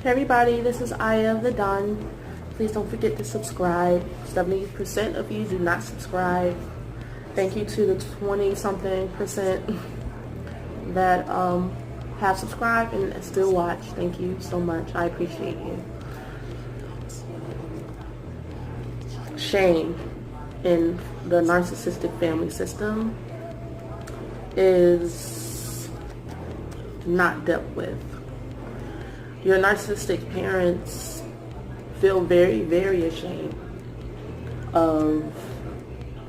Hey everybody, this is Aya the Don. Please don't forget to subscribe. 70% of you do not subscribe. Thank you to the 20-something percent that have subscribed and still watch. Thank you so much. I appreciate you. Shame in the narcissistic family system is not dealt with. Your narcissistic parents feel very, very ashamed of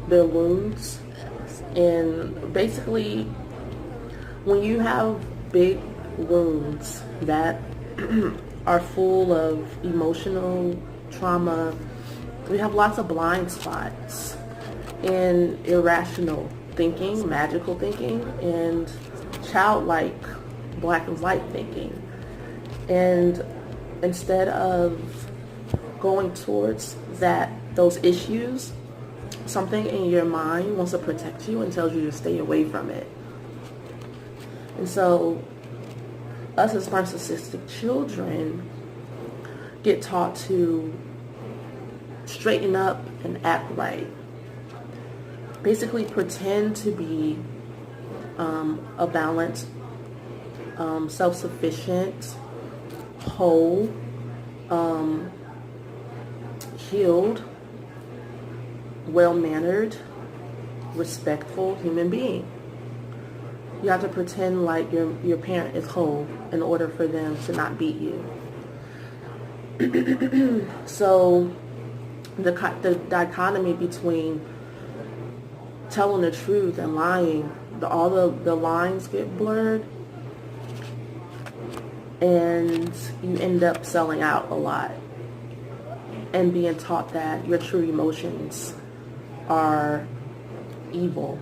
their wounds. And basically, when you have big wounds that are full of emotional trauma, we have lots of blind spots and irrational thinking, magical thinking, and childlike black and white thinking. And instead of going towards those issues, something in your mind wants to protect you and tells you to stay away from it. And so us as narcissistic children get taught to straighten up and act right. Basically pretend to be a balanced, self-sufficient, whole, healed, well-mannered, respectful human being. You have to pretend like your parent is whole in order for them to not beat you. So the dichotomy between telling the truth and lying, all the lines get blurred, and you end up selling out a lot and being taught that your true emotions are evil,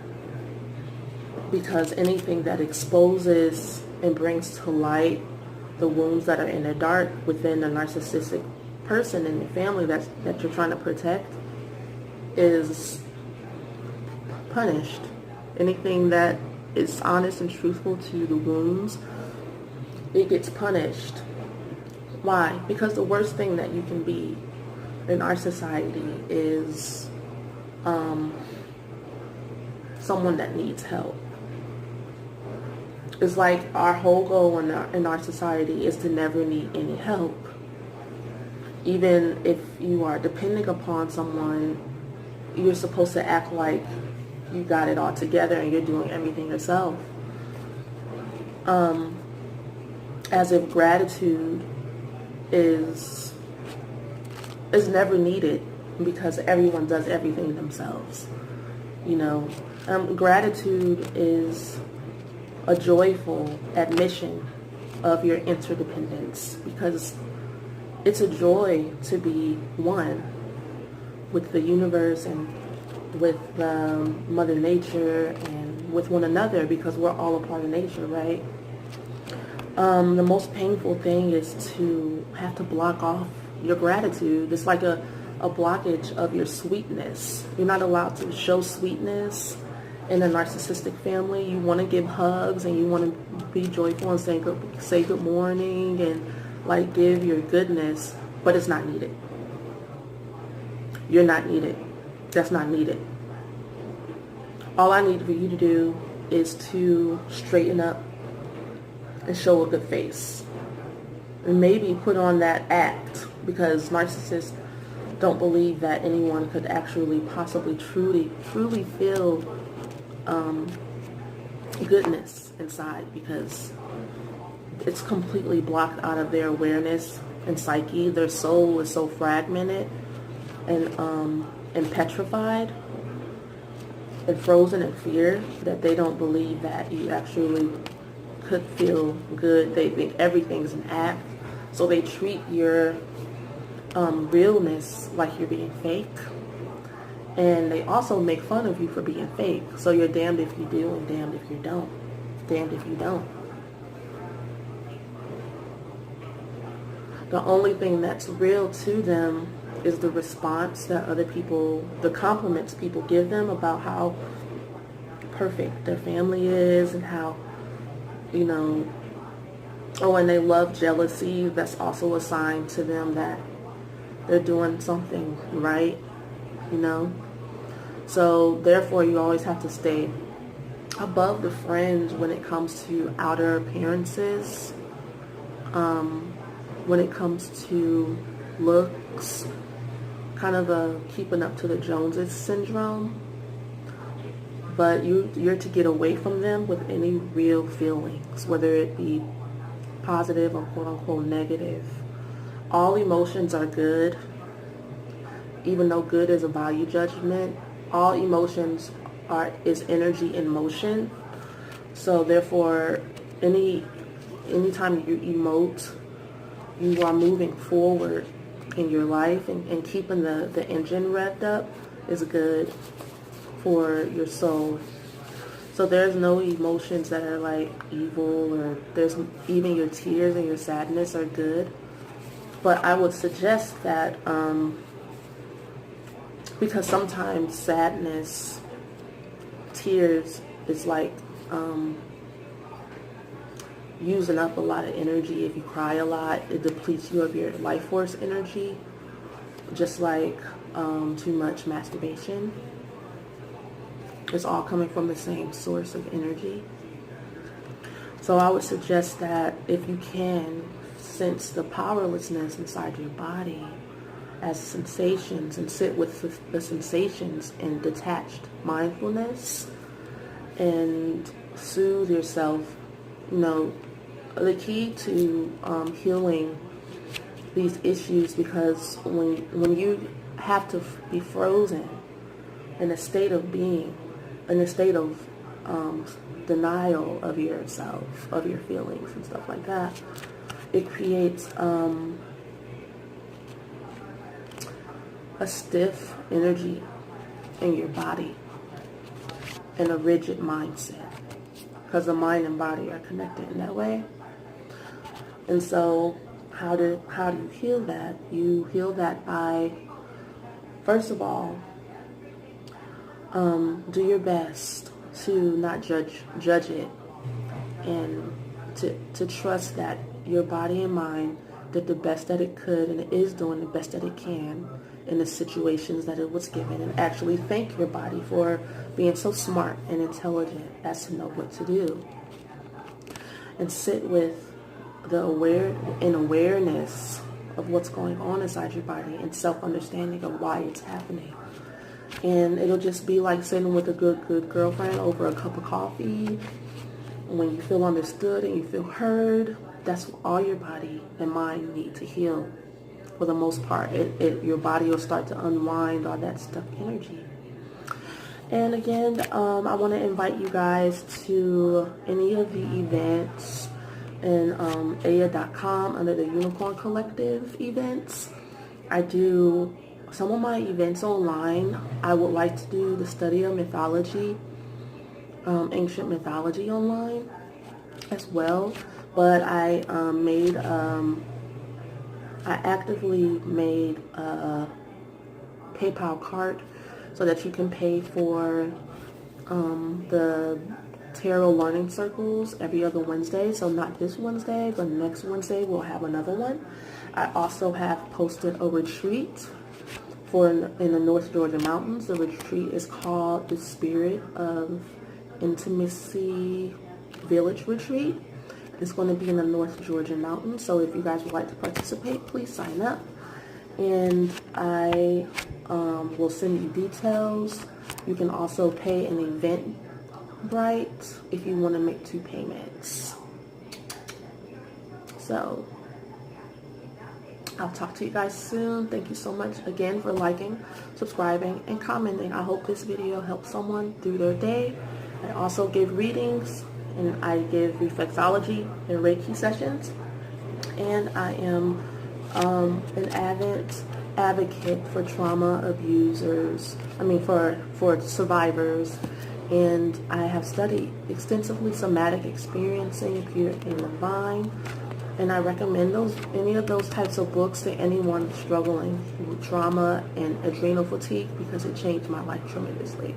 because anything that exposes and brings to light the wounds that are in the dark within the narcissistic person in the family that you're trying to protect is punished. Anything that is honest and truthful to the wounds, it gets punished. Why? Because the worst thing that you can be in our society is someone that needs help. It's like our whole goal in our society is to never need any help. Even if you are depending upon someone, you're supposed to act like you got it all together and you're doing everything yourself. As if gratitude is never needed because everyone does everything themselves. Gratitude is a joyful admission of your interdependence, because it's a joy to be one with the universe and with Mother Nature and with one another, because we're all a part of nature, right? The most painful thing is to have to block off your gratitude. It's like a blockage of your sweetness. You're not allowed to show sweetness in a narcissistic family. You want to give hugs and you want to be joyful and say good morning and give your goodness, but it's not needed. You're not needed. That's not needed. All I need for you to do is to straighten up and show a good face. And maybe put on that act, because narcissists don't believe that anyone could actually possibly truly feel goodness inside, because it's completely blocked out of their awareness and psyche. Their soul is so fragmented and petrified and frozen in fear that they don't believe that you actually could feel good. They think everything's an act, so they treat your realness like you're being fake, and they also make fun of you for being fake. So you're damned if you do and damned if you don't. Damned if you don't. The only thing that's real to them is the response that other people, the compliments people give them about how perfect their family is and how Oh, and they love jealousy. That's also a sign to them that they're doing something right, you know. So therefore, you always have to stay above the fringe when it comes to outer appearances, when it comes to looks, kind of a keeping up to the Joneses syndrome. But you're to get away from them with any real feelings, whether it be positive or quote-unquote negative. All emotions are good, even though good is a value judgment. All emotions is energy in motion. So therefore, anytime you emote, you are moving forward in your life, and keeping the engine revved up is good for your soul. So there's no emotions that are like evil, or there's even your tears and your sadness are good. But I would suggest that because sometimes sadness, tears is like using up a lot of energy. If you cry a lot, it depletes you of your life force energy, just like too much masturbation. It's all coming from the same source of energy. So I would suggest that if you can sense the powerlessness inside your body as sensations, and sit with the sensations in detached mindfulness and soothe yourself. You know, the key to healing these issues, because when you have to be frozen in a state of being, in a state of denial of yourself, of your feelings and stuff like that, it creates a stiff energy in your body and a rigid mindset, because the mind and body are connected in that way. And so how do you heal that? You heal that by, first of all, do your best to not judge it, and to trust that your body and mind did the best that it could, and it is doing the best that it can in the situations that it was given, and actually thank your body for being so smart and intelligent as to know what to do. And sit with the awareness of what's going on inside your body, and self-understanding of why it's happening. And it'll just be like sitting with a good girlfriend over a cup of coffee. When you feel understood and you feel heard, that's all your body and mind need to heal. For the most part, your body will start to unwind all that stuck energy. And again, I want to invite you guys to any of the events in ajaaya.com under the Unicorn Collective events. I do some of my events online. I would like to do the study of mythology, ancient mythology online as well. But I actively made a PayPal card so that you can pay for the tarot learning circles every other Wednesday. So not this Wednesday, but next Wednesday we'll have another one. I also have posted a retreat in the North Georgia mountains. The retreat is called the Spirit of Intimacy Village Retreat. It's going to be in the North Georgia mountains. So if you guys would like to participate, please sign up. And I will send you details. You can also pay an Eventbrite if you want to make 2 payments. So I'll talk to you guys soon. Thank you so much again for liking, subscribing, and commenting. I hope this video helps someone through their day. I also give readings, and I give reflexology and Reiki sessions. And I am an advocate for trauma abusers, for survivors. And I have studied extensively somatic experiencing, pure and divine. And I recommend any of those types of books to anyone struggling with trauma and adrenal fatigue, because it changed my life tremendously.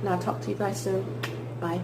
And I'll talk to you guys soon. Bye.